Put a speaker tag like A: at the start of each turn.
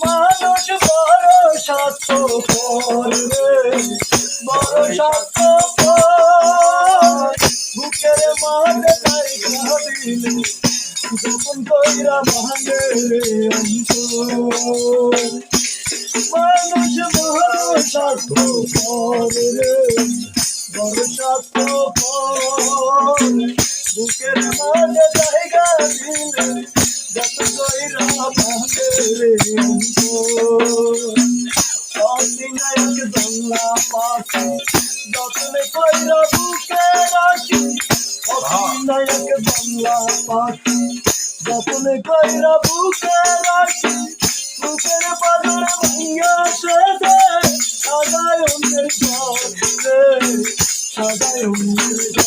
A: মানুষ বড় স্বার্থপর রে, বড় স্বার্থপর। বুকের মাঝে জায়গা দিলে গোপন কইরা ভাঙে রে অন্তর। মানুষ বড় স্বার্থপর রে, বড় স্বার্থপর। বুকের মাঝে জায়গা দিলে গোপন কইরা ভাঙে রে অন্তর। অধিনায়ক বাংলা পাখি যতনে কইরা বুকে রাখি, অধিনায়ক বাংলা পাখি যতনে কইরা বুকে রাখি। বুকের পাজর ভাইয়া সেজে সাজায় অন্যের ঘর রে, সাজায় অন্যের ঘর।